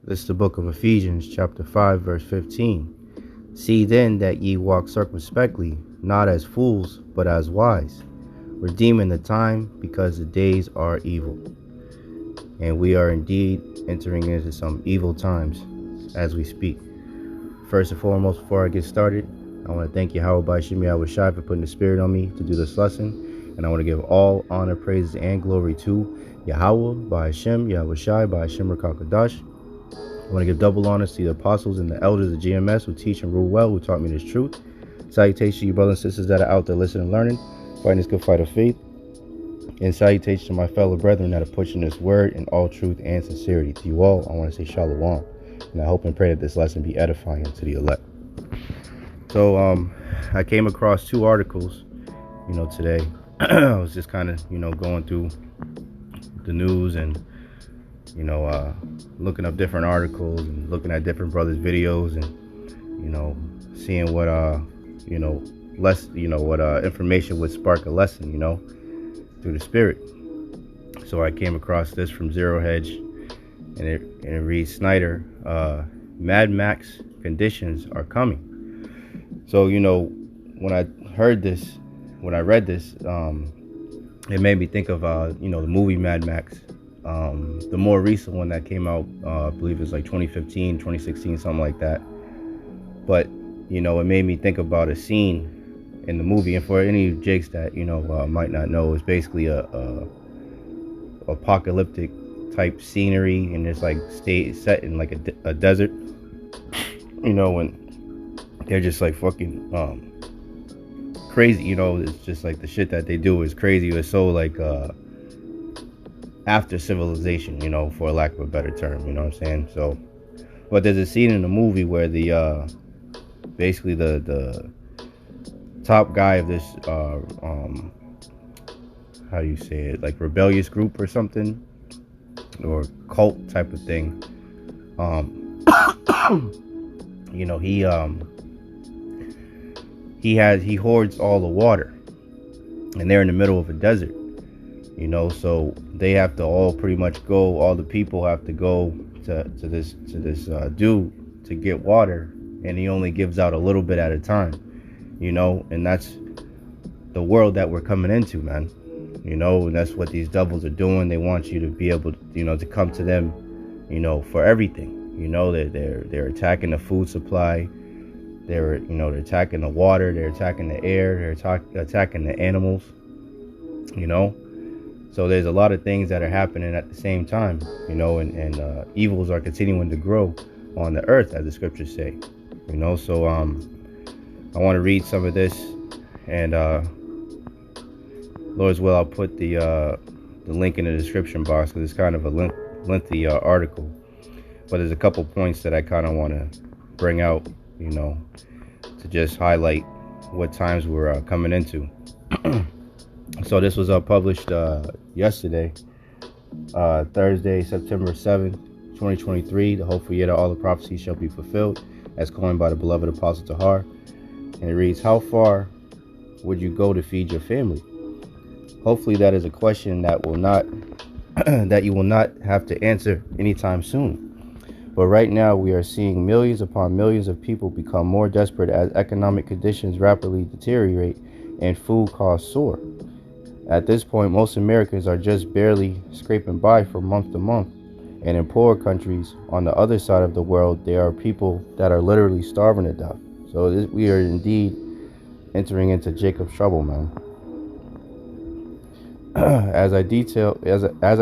This is the book of Ephesians, chapter 5, verse 15. See then that ye walk circumspectly, not as fools, but as wise, redeeming the time, because the days are evil. And we are indeed entering into some evil times as we speak. First and foremost, before I get started, I want to thank Yahawah, Bahasham, Yahawashi for putting the spirit on me to do this lesson. And I want to give all honor, praises, and glory to Yahawah, Bahasham, Yahawashi, Bahasham Rakakadash. I want to give double honors to the apostles and the elders of GMS who teach and rule well, who taught me this truth. Salutation to you brothers and sisters that are out there listening and learning, fighting this good fight of faith. And salutation to my fellow brethren that are pushing this word in all truth and sincerity. To you all, I want to say shalom. And I hope and pray that this lesson be edifying to the elect. So I came across two articles, today. I was just kind of, going through the news and looking up different articles and looking at different brothers' videos and, seeing what, what information would spark a lesson, through the spirit. So I came across this from Zero Hedge, and it reads, Snyder, Mad Max conditions are coming. So, when I read this, it made me think of, the movie Mad Max. The more recent one that came out, I believe it's like 2015, 2016, something like that. But, it made me think about a scene in the movie. And for any jakes that, might not know, it's basically a apocalyptic type scenery. And it's like set in like a desert, and they're just like fucking crazy. It's just like the shit that they do is crazy. It's so like after civilization, for lack of a better term, you know what I'm saying? So, but there's a scene in the movie where the basically the top guy of this how do you say it, like rebellious group or something, or cult type of thing, he hoards all the water, and they're in the middle of a desert. So they have to all pretty much go. All the people have to go to this dude to get water, and he only gives out a little bit at a time. And that's the world that we're coming into, man. And that's what these devils are doing. They want you to be able to, to come to them, for everything. They're attacking the food supply. They're attacking the water. They're attacking the air. They're attacking the animals. So there's a lot of things that are happening at the same time, and evils are continuing to grow on the earth, as the scriptures say, So I want to read some of this, and Lord's will, I'll put the link in the description box, because it's kind of a lengthy article, but there's a couple points that I kind of want to bring out, to just highlight what times we're coming into. So this was published yesterday, Thursday, September 7th, 2023. The hopeful year that all the prophecies shall be fulfilled, as coined by the beloved Apostle Tahar. And it reads, how far would you go to feed your family? Hopefully that is a question that will not that you will not have to answer anytime soon. But right now we are seeing millions upon millions of people become more desperate as economic conditions rapidly deteriorate and food costs soar. At this point, most Americans are just barely scraping by from month to month. And in poorer countries on the other side of the world, there are people that are literally starving to death. So we are indeed entering into Jacob's trouble, man. As I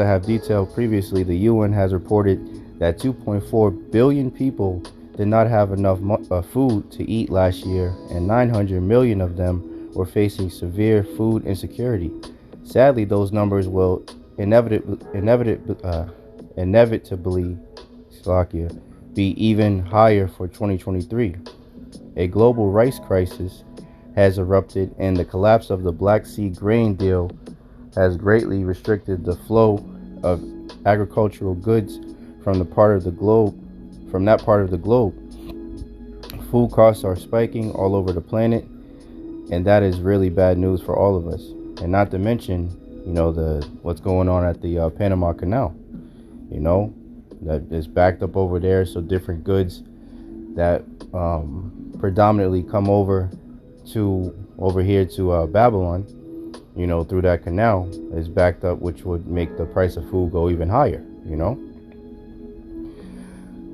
have detailed previously, the UN has reported that 2.4 billion people did not have enough food to eat last year, and 900 million of them were facing severe food insecurity. Sadly, those numbers will inevitably be even higher for 2023. A global rice crisis has erupted, and the collapse of the Black Sea grain deal has greatly restricted the flow of agricultural goods from that part of the globe. Food costs are spiking all over the planet, and that is really bad news for all of us. And not to mention, what's going on at the Panama Canal. that is backed up over there. So different goods that predominantly come over here to Babylon, through that canal is backed up, which would make the price of food go even higher.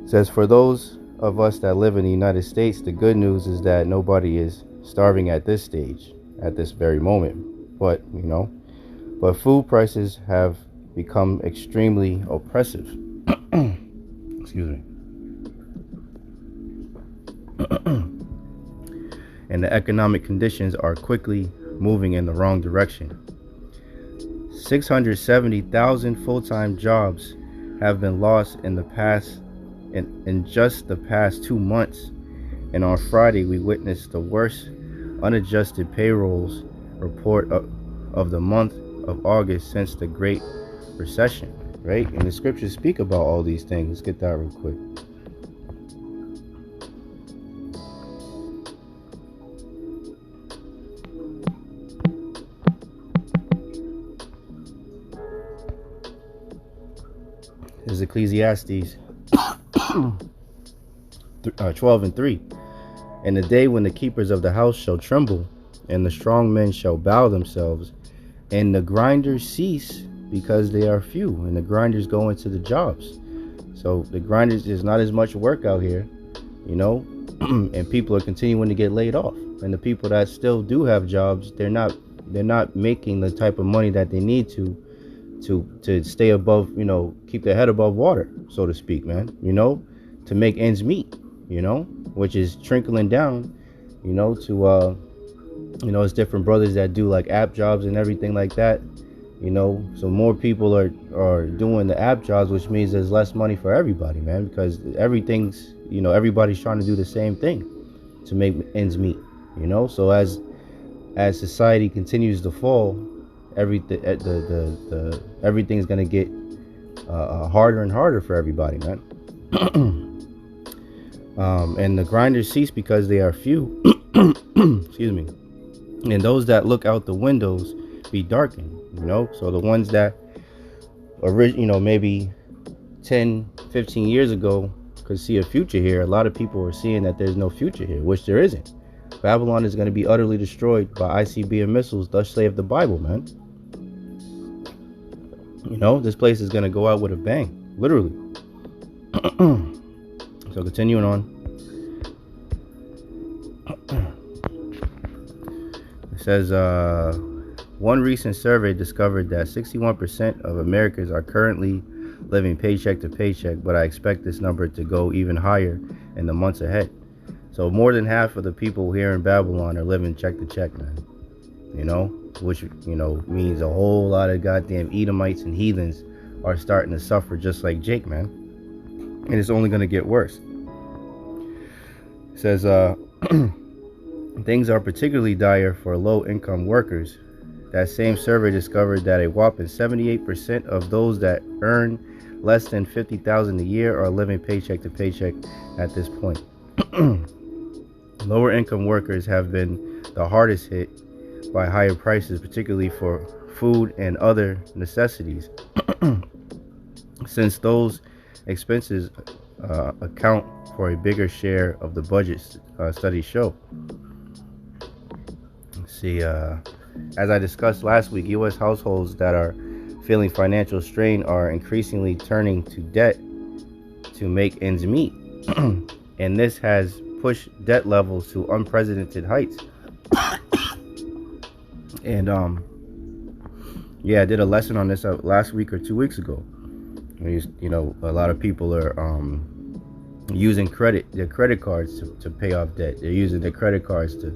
It says, for those of us that live in the United States, the good news is that nobody is starving at this stage, at this very moment. But food prices have become extremely oppressive. Excuse me. And the economic conditions are quickly moving in the wrong direction. 670,000 full-time jobs have been lost in just the past 2 months. And on Friday, we witnessed the worst unadjusted payrolls report of the month of August since the Great Recession, right? And the scriptures speak about all these things. Let's get that real quick. This is Ecclesiastes 12:3. And the day when the keepers of the house shall tremble, and the strong men shall bow themselves, and the grinders cease because they are few, and the grinders go into the jobs. So the grinders, there's not as much work out here, and people are continuing to get laid off. And the people that still do have jobs, they're not making the type of money that they need to stay above, keep their head above water, so to speak, man, to make ends meet, which is trickling down, to it's different brothers that do like app jobs and everything like that, so more people are doing the app jobs, which means there's less money for everybody, man, because everything's, everybody's trying to do the same thing to make ends meet, so as society continues to fall, everything's gonna get harder and harder for everybody, man. And the grinders cease because they are few. Excuse me. And those that look out the windows be darkened, so the ones that maybe 10 15 years ago could see a future here, a lot of people are seeing that there's no future here, which there isn't. Babylon is going to be utterly destroyed by ICBM missiles, thus saith the Bible, man. This place is going to go out with a bang, literally. So continuing on. It says, one recent survey discovered that 61% of Americans are currently living paycheck to paycheck, but I expect this number to go even higher in the months ahead. So more than half of the people here in Babylon are living check to check, man. Which, means a whole lot of goddamn Edomites and heathens are starting to suffer just like Jake, man. And it's only going to get worse. It says, things are particularly dire for low-income workers. That same survey discovered that a whopping 78% of those that earn less than $50,000 a year are living paycheck to paycheck at this point. Lower income workers have been the hardest hit by higher prices, particularly for food and other necessities, since those expenses account for a bigger share of the budget, studies show. Let's see, as I discussed last week, U.S. households that are feeling financial strain are increasingly turning to debt to make ends meet. And this has pushed debt levels to unprecedented heights. And I did a lesson on this last week or 2 weeks ago. A lot of people are using their credit cards to pay off debt. They're using their credit cards to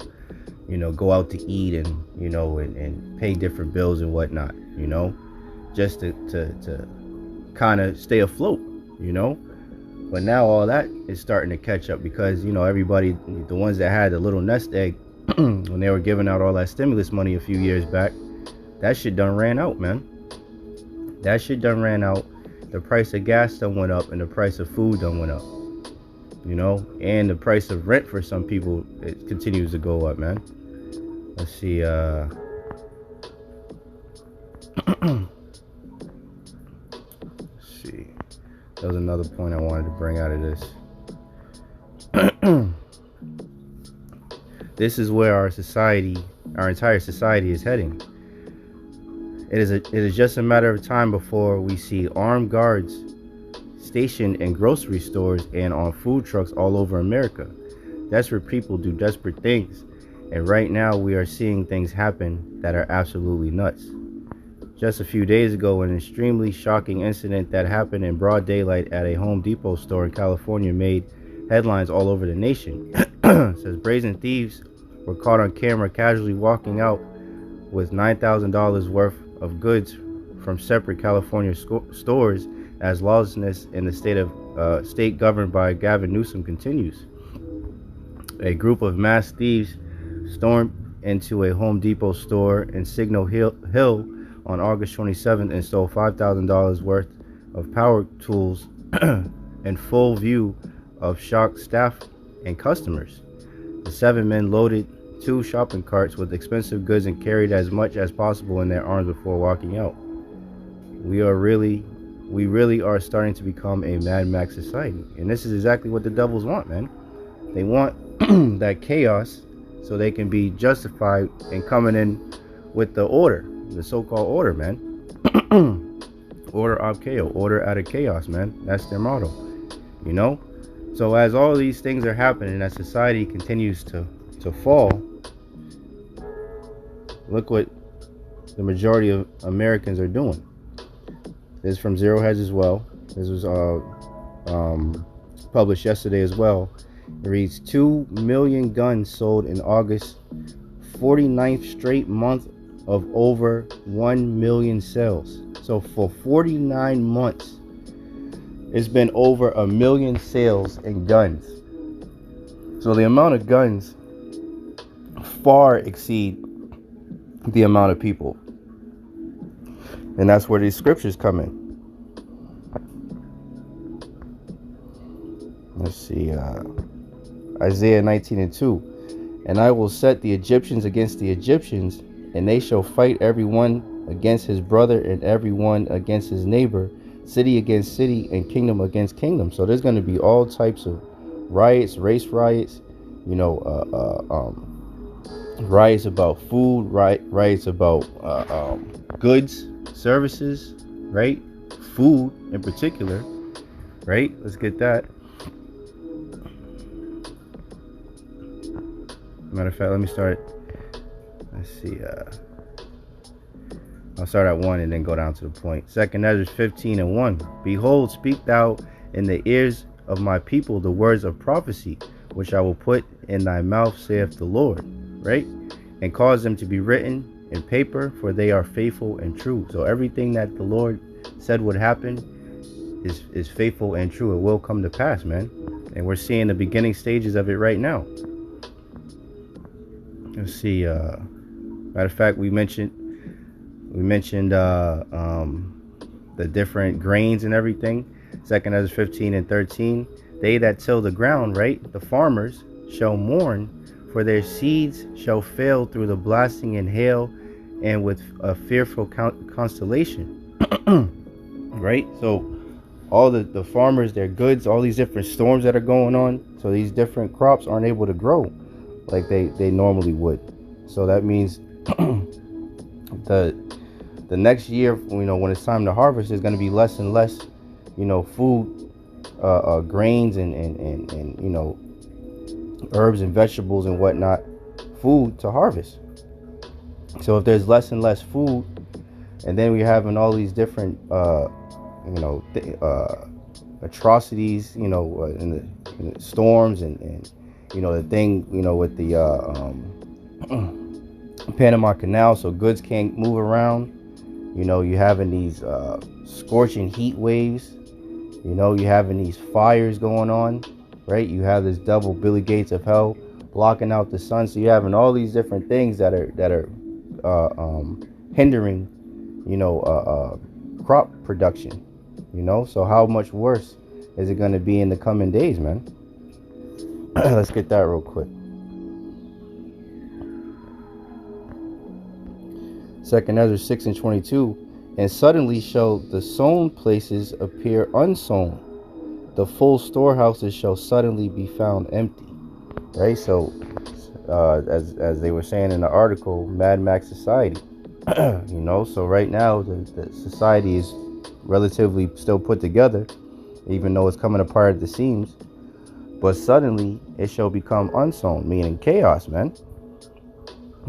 go out to eat and and pay different bills and whatnot, just to kind of stay afloat, but now all that is starting to catch up because everybody, the ones that had a little nest egg when they were giving out all that stimulus money a few years back, that shit done ran out, man. That shit done ran out. The price of gas done went up and the price of food done went up, and the price of rent for some people, it continues to go up, man. Let's see, let's see. That was another point I wanted to bring out of this. This is where our entire society is heading. It is just a matter of time before we see armed guards stationed in grocery stores and on food trucks all over America. Desperate people do desperate things, and right now we are seeing things happen that are absolutely nuts. Just a few days ago, an extremely shocking incident that happened in broad daylight at a Home Depot store in California made headlines all over the nation. It says brazen thieves were caught on camera casually walking out with $9,000 worth of goods from separate California stores as lawlessness in the state governed by Gavin Newsom continues. A group of masked thieves stormed into a Home Depot store in Signal Hill on August 27th and stole $5,000 worth of power tools in full view of shocked staff and customers. The 7 men loaded 2 shopping carts with expensive goods and carried as much as possible in their arms before walking out. We really are starting to become a Mad Max society, and this is exactly what the devils want, man. They want that chaos so they can be justified in coming in with the order, the so-called order, man. Order of chaos, order out of chaos, man. That's their motto, you know. So as all these things are happening, as society continues to fall, look what the majority of Americans are doing. This is from Zero Hedge as well. This was published yesterday as well. It reads 2 million guns sold in August, 49th straight month of over 1 million sales. So for 49 months, it's been over 1 million sales in guns. So the amount of guns far exceed the amount of people. And that's where these scriptures come in. Let's see, Isaiah 19:2. And I will set the Egyptians against the Egyptians, and they shall fight every one against his brother and every one against his neighbor, city against city and kingdom against kingdom. So there's going to be all types of riots, race riots, riots about food, riots about goods, services, right? Food in particular, right? Let's get that. Matter of fact, let me start. Let's see. I'll start at 1 and then go down to the point. 2 Ezra 15:1. Behold, speak thou in the ears of my people the words of prophecy, which I will put in thy mouth, saith the Lord. Right? And cause them to be written in paper, for they are faithful and true. So everything that the Lord said would happen is faithful and true. It will come to pass, man. And we're seeing the beginning stages of it right now. Let's see. Matter of fact, we mentioned the different grains and everything. 2 Ezra 15:13. They that till the ground, right, the farmers, shall mourn, for their seeds shall fail through the blasting and hail, and with a fearful constellation. Right? So all the farmers, their goods, all these different storms that are going on, so these different crops aren't able to grow like they normally would. So that means the next year, when it's time to harvest, there's going to be less and less, food, grains and herbs and vegetables and whatnot, food to harvest. So if there's less and less food, and then we're having all these different atrocities, in the storms and the thing, with the Panama Canal, so goods can't move around. You're having these scorching heat waves. You're having these fires going on, right? You have this double Billy Gates of hell blocking out the sun. So you're having all these different things that are hindering, crop production. So how much worse is it going to be in the coming days, man? Let's get that real quick. 2 Ezra 6:22. And suddenly shall the sown places appear unsown, the full storehouses shall suddenly be found empty. Right? So, as they were saying in the article, Mad Max society. So right now the society is relatively still put together, even though it's coming apart at the seams. But suddenly it shall become unsown, meaning chaos, man.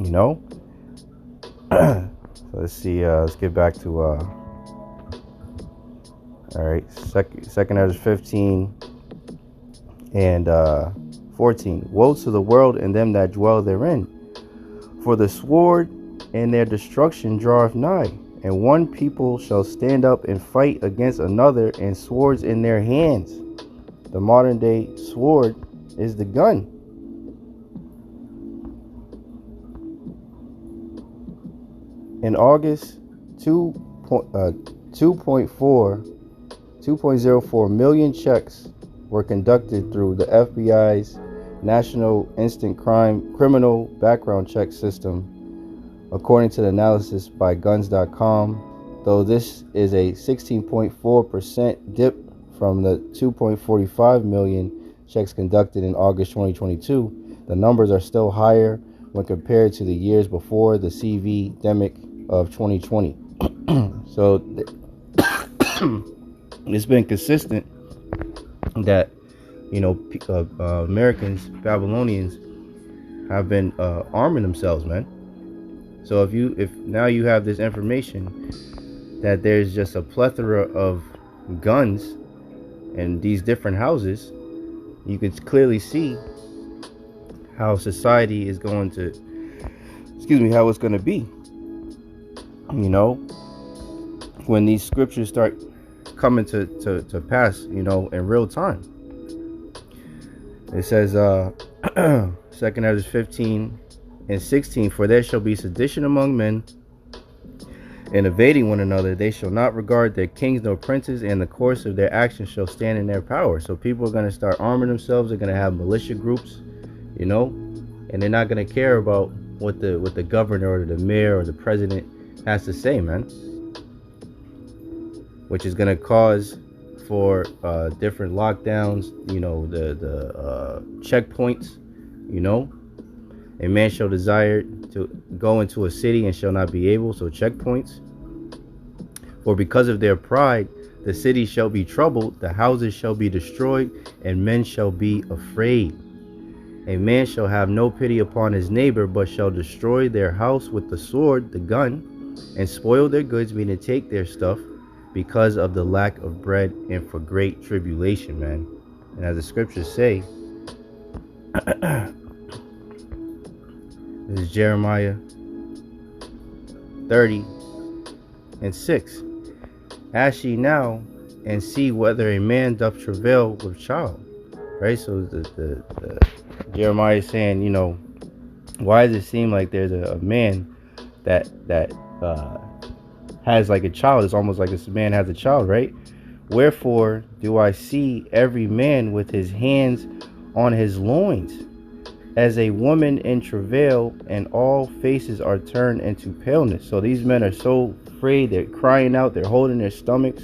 So let's see. Let's get back to. All right, second Ezra 15 and 14. Woe to the world and them that dwell therein, for the sword and their destruction draweth nigh, and one people shall stand up and fight against another, and swords in their hands. The modern day sword is the gun. In August, 2.04 million checks were conducted through the FBI's National Instant Criminal Background Check System, according to the analysis by Guns.com, though this is a 16.4% dip from the 2.45 million checks conducted in August 2022. The numbers are still higher when compared to the years before the CV-demic of 2020. So it's been consistent that Americans, Babylonians, have been arming themselves, man. So if now you have this information that there's just a plethora of guns in these different houses, you could clearly see how society is going to, how it's going to be. When these scriptures start coming to pass, in real time. It says, 2nd Ezra 15 and 16, for there shall be sedition among men, and evading one another. They shall not regard their kings nor princes, and the course of their actions shall stand in their power. So people are going to start arming themselves. They're going to have militia groups, and they're not going to care about what the governor or the mayor or the president has to say, man. Which is going to cause for different lockdowns, the checkpoints, A man shall desire to go into a city and shall not be able, so checkpoints. For because of their pride, the city shall be troubled, the houses shall be destroyed, and men shall be afraid. A man shall have no pity upon his neighbor, but shall destroy their house with the sword, the gun, and spoil their goods, meaning take their stuff, because of the lack of bread and for great tribulation, man. And as the scriptures say, this is Jeremiah 30 and 6. Ask ye now and see whether a man doth travail with child. Right? So the Jeremiah is saying, why does it seem like there's a man that has like a child? It's almost like this man has a child, right? Wherefore do I see every man with his hands on his loins, as a woman in travail, and all faces are turned into paleness. So these men are so afraid, they're crying out, they're holding their stomachs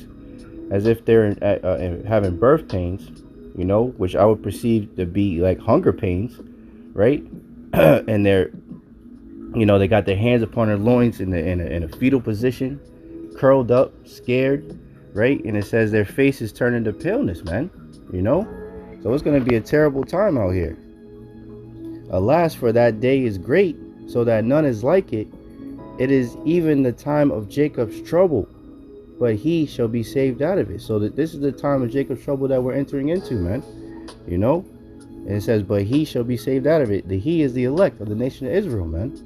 as if they're having birth pains, which I would perceive to be like hunger pains, right? And they're, they got their hands upon their loins in a fetal position, curled up, scared, right? And it says their faces turn into paleness, man. So it's going to be a terrible time out here. Alas, for that day is great, so that none is like it. It is even the time of Jacob's trouble, but he shall be saved out of it. So that this is the time of Jacob's trouble that we're entering into, man. And it says, but he shall be saved out of it. The he is the elect of the nation of Israel, man.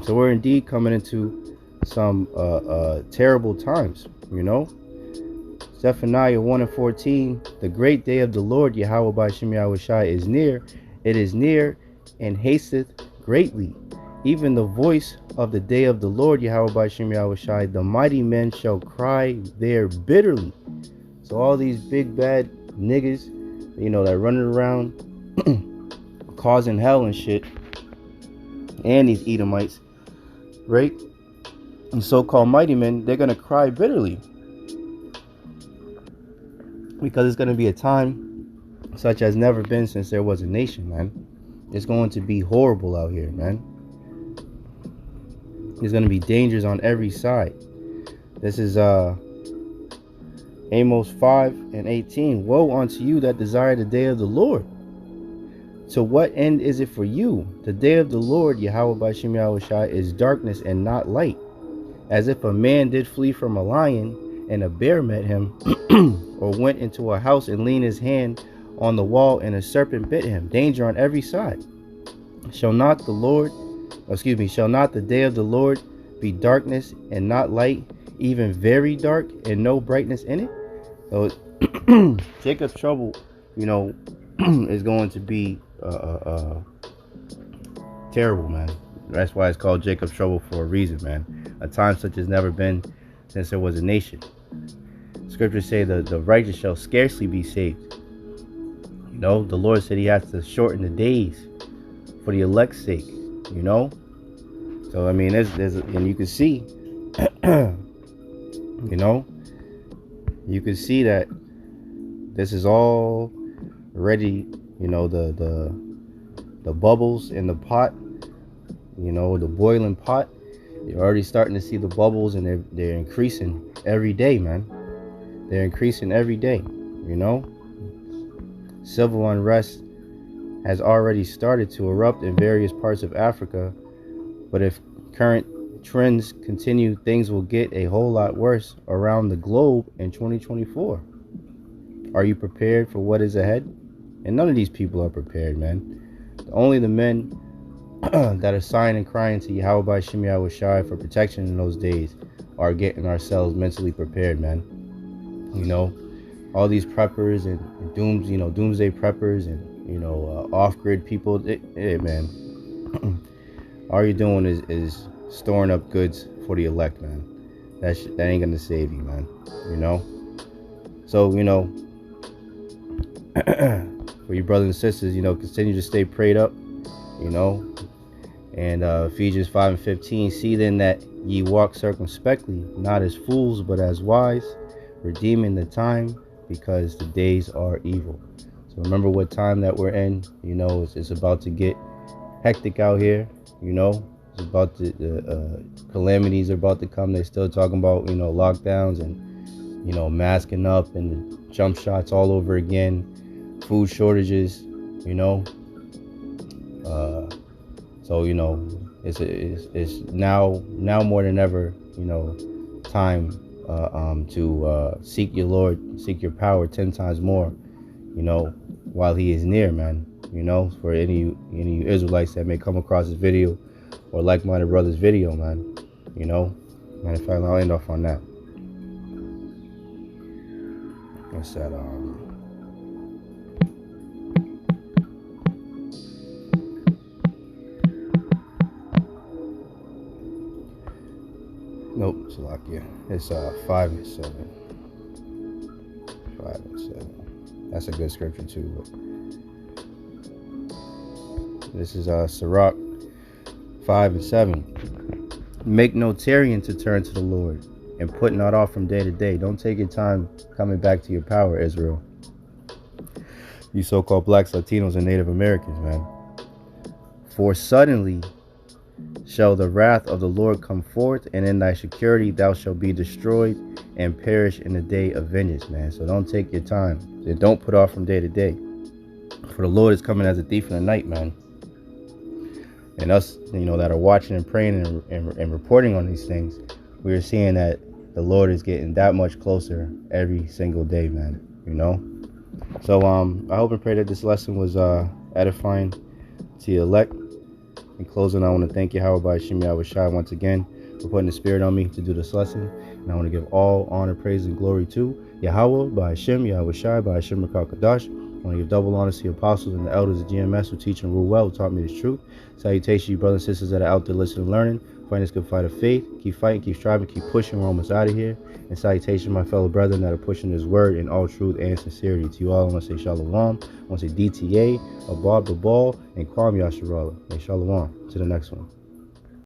So we're indeed coming into some terrible times, Zephaniah 1 and 14, the great day of the Lord, Yahawah Bahasham Yahawashi, is near. It is near and hasteth greatly. Even the voice of the day of the Lord, Yahawah Bahasham Yahawashi, the mighty men shall cry there bitterly. So all these big bad niggas, that running around causing hell and shit, and these Edomites, right? And so-called mighty men, they're going to cry bitterly. because it's going to be a time such as never been since there was a nation, man. It's going to be horrible out here, man. There's going to be dangers on every side. This is Amos 5:18. Woe unto you that desire the day of the Lord. To what end is it for you? The day of the Lord, Yahawah Bahasham Yahawashi, is darkness and not light. As if a man did flee from a lion, and a bear met him, or went into a house and leaned his hand on the wall, and a serpent bit him. Danger on every side. Shall not the day of the Lord be darkness and not light, even very dark, and no brightness in it? So Jacob's trouble, is going to be terrible, man. That's why it's called Jacob's trouble for a reason, man. A time such as never been since there was a nation. Scriptures say the righteous shall scarcely be saved. The Lord said he has to shorten the days for the elect's sake, So, I mean, there's and you can see, you can see that this is all already, the bubbles in the pot, the boiling pot. You're already starting to see the bubbles, and they're increasing every day, man. They're increasing every day, Civil unrest has already started to erupt in various parts of Africa, but if current trends continue, things will get a whole lot worse around the globe in 2024. Are you prepared for what is ahead? And none of these people are prepared, man. Only the men that are sighing and crying to Yahawah Bahasham Yahawashi for protection in those days are getting ourselves mentally prepared, man. All these preppers and doomsday preppers and off-grid people, man. All you're doing is storing up goods for the elect, man. That ain't gonna save you, man. So for you brothers and sisters, continue to stay prayed up, and Ephesians 5:15. See then that ye walk circumspectly, not as fools, but as wise, redeeming the time, because the days are evil. So remember what time that we're in. It's about to get hectic out here. It's about the calamities are about to come. They're still talking about lockdowns and masking up and the jump shots all over again. Food shortages. So it's now more than ever time to seek your Lord, seek your power 10 times more, while he is near, man. For any Israelites that may come across this video or like-minded brothers video, man. Matter of fact, I'll end off on that. What's that? Nope, Salakia. It's 5 and 7. 5 and 7. That's a good scripture too. But this is Sirach 5 and 7. Make no tarrying to turn to the Lord, and put not off from day to day. Don't take your time coming back to your power, Israel. You so-called blacks, Latinos, and Native Americans, man. For suddenly shall the wrath of the Lord come forth, and in thy security thou shalt be destroyed and perish in the day of vengeance, man. So don't take your time. And don't put off from day to day. For the Lord is coming as a thief in the night, man. And us, that are watching and praying and reporting on these things, we are seeing that the Lord is getting that much closer every single day, man. So I hope and pray that this lesson was edifying to your elect. In closing, I want to thank Yahawah Bahasham Yahawashi once again for putting the spirit on me to do this lesson. And I want to give all honor, praise, and glory to Yahawah Bahasham Yahawashi Bahasham Rakal Kadash. I want to give double honor to the apostles and the elders of GMS who teach and rule well, who taught me this truth. Salutation, you brothers and sisters that are out there listening and learning. Fight this good fight of faith. Keep fighting, keep striving, keep pushing. We're almost out of here. And salutation, my fellow brethren that are pushing this word in all truth and sincerity. To you all, I want to say shalom. I want to say DTA, Abad Babal, and Kwam Yasharallah. And shalom. To the next one.